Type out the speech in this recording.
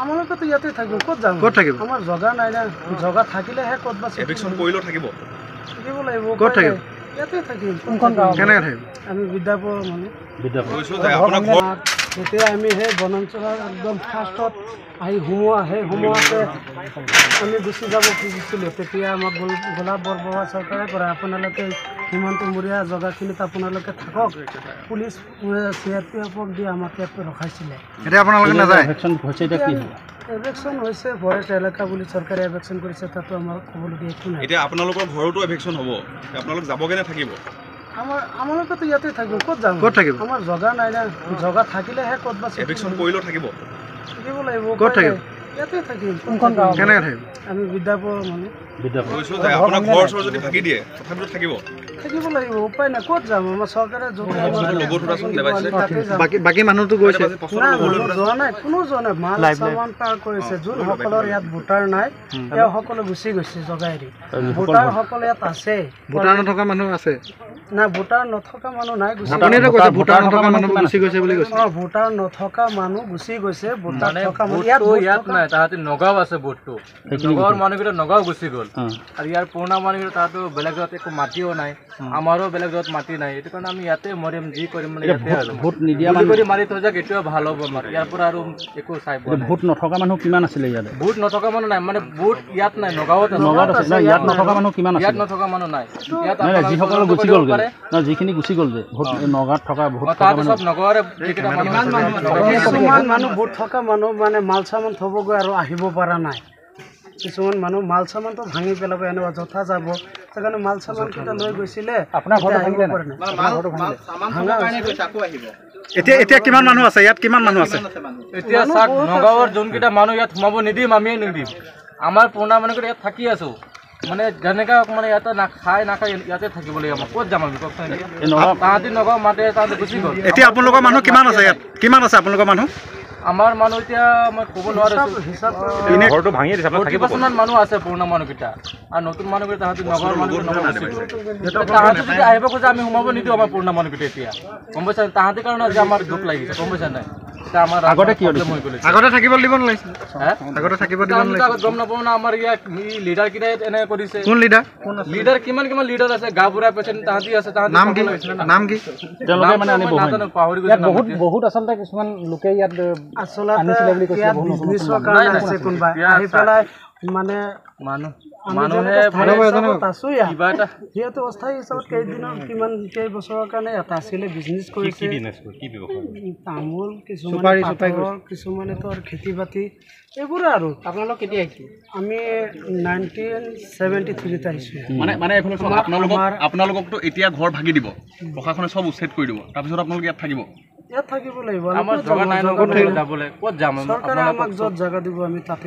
আমালোকে তো ইয়াতে থাকিব ক'ত যাম ক'ত থাকিব আমাৰ জগা নাই না জগা থাকিলেহে ক'ত বা এভিকশন কৰিলেও থাকিব লাগিব ক'ত থাকিব ইয়াতে থাকিম কোনখন গাঁও কেনেকৈ থাকিব আমি বিদ্যাপুৰ মানুহ এতিয়া আমি সেই বনাঞ্চলৰ একদম ফাৰ্ষ্টত আহি সোমোৱাতে আমি গুচি যাব খুজিছিলোঁ তেতিয়া আমাক গোলাপ বৰবৰুৱা চৰকাৰে কৰে আপোনালোকে সীমান্তমূৰীয়া জগাখিনিত আপোনালোকে থাকক পুলিচ CRPFক দি আমাক ইয়াত ৰখাইছিলে এতিয়া আপোনালোকে নাযায় এভেকশ্যন হৈছে ফৰেষ্ট এলেকা বুলি চৰকাৰে এভেকশ্যন কৰিছে তাতো আমাৰ ক'বলগীয়া একো নাই এতিয়া আপোনালোকৰ ঘৰতো এভিকশন হ'ব আপোনালোক যাবগে নে থাকিব আমালোকে তো ইয়াতে থাকিব ক'ত যাম ক'ত থাকিব আমাৰ জগা নাই না জগা থাকিলেহে ক'ত বা এভিকশন কৰিলেও থাকিব লাগিব ক'ত থাকিব ইয়াতে থাকিম কোনখন গাঁও কেনেকৈ থাকিব আমি বিদ্যাপুৰ মানুহ আপোনাৰ ঘৰ চৰ যদি ভাগি দিয়ে তথাপিতো থাকিব লাগিব উপায় নাই ক'ত যাম আমাৰ চৰকাৰে বাকী মানুহটো গৈছে যোৱা নাই কোনো যোৱা নাই মাল চামান পাৰ কৰিছে যোনসকলৰ ইয়াত ভোটাৰ নাই তেওঁসকলে গুচি গৈছে জগা এৰি ভোটাৰসকল ইয়াত আছে ভোটাৰ নথকা মানুহ আছে না ভোটাৰ নথকা মানুহ নাই ভোটাৰ নথকা মানুহ গুচি গৈছে বুলি কৈছে ভোটাৰ নথকা মানুহ গুচি গৈছে ভোটাৰ থকা মানুহ ইয়াত নাই তাহাঁতি নগাঁও আছে ভোটটো নগাঁৱৰ মানুহকেইটা নগাঁও গুচি গ'ল আৰু ইয়াৰ পুৰণা মানুহকেইটা তাহাঁতো বেলেগ জেগাত একো মাটিও নাই আমাৰো বেলেগ জেগাত মাটি নাই এইটো কাৰণে আমি ইয়াতে মৰিম যি কৰিম মানে ইয়াতে আৰু ভোট নিদিয়া কৰি মাৰি থৈ যাক এতিয়াও ভাল হ'ব আমাৰ ইয়াৰ পৰা আৰু একো চাই ভোট নথকা মানুহ কিমান আছিলে ইয়াতে ভোট নথকা মানুহ নাই মানে ভোট ইয়াত নাই নগাঁৱত আছে ইয়াত নথকা মানুহ কিমান আছে ইয়াত নথকা মানুহ নাই ইয়াত যিসকল গুচি গ'ল যিখিনি গুচি গ'ল যে ভোট নগাঁৱত থকা ভোট তাহাঁতে চব নগাঁৱৰে কিছুমান মানুহ ভোট থকা মানুহ মানে মাল চামান থ'বগৈ আৰু আহিব পৰা নাই কিছুমান মানুহ মাল চামানটো ভাঙি পেলাব এনেকুৱা যথা যাব সেইকাৰণে মাল চামানকেইটা লৈ গৈছিলে আপোনাৰ ঘৰটো ভাঙিব পৰা নাই এতিয়া কিমান মানুহ আছে ইয়াত কিমান মানুহ আছে এতিয়া চাওক নগাঁৱৰ যোনকেইটা মানুহ ইয়াত সোমাব নিদিম আমিয়ে নিদিম আমাৰ পুৰণা মানুহকেইটা ইয়াত থাকি আছো মানে যেনেকা মানে ইয়াতে নাখাই ইয়াতে থাকিব লাগিব আমাক ক'ত যাম আমি কওকচোন তাহাঁতি নগাঁও মাতে তাহাঁতি গুচি গ'ল এতিয়া আপোনালোকৰ মানুহ কিমান আছে ইয়াত কিমান আছে আপোনালোকৰ মানুহ আমাৰ মানুহ এতিয়া মই ক'ব নোৱাৰিছোঁ ঘৰটো ভাঙি দিছে 40% মানুহ আছে পুৰণা মানুহকেইটা আৰু নতুন মানুহকেইটা তাহাঁতি নগাঁৱৰ মানুহকেইটা তাহাঁতি যদি আহিব খোজে আমি সোমাব নিদিওঁ আমাৰ পুৰণা মানুহকেইটা এতিয়া গম পাইছা তাহাঁতিৰ কাৰণে আজি আমাৰ দুখ লাগিছে গম পাইছা নাই আগতে থাকিব দিব নালাগিছিল গম নাপাওঁ না আমাৰ ইয়াত লিডাৰ কেইটাই এনে কৰিছে কোন লিডাৰ কিমান লিডাৰ আছে গা বুঢ়া পেচেণ্ট তাহাঁতি আছে নাম কি পাহৰি গৈছে বহুত আচলতে কিছুমান লোকে ইয়াত সিহঁতে অস্থায়ী হিচাপত কেইবছৰৰ কাৰণে এটা আছিলে বিজনেছ কৰিছে তামোল কিছুমানে তো খেতি বাতি এইবোৰে আৰু আপোনালোক কেতিয়া আহিছিল আমি 1973 আহিছোঁ মানে আপোনালোককতো এতিয়া ঘৰ ভাগি দিব প্ৰশাসনে চব উচ্ছেদ কৰি দিব তাৰপিছত আপোনালোকে ইয়াত থাকিব ইয়াত থাকিব লাগিব আমাৰ জগা নাই ক'ত যাম চৰকাৰে আমাক য'ত জাগা দিব আমি তাতে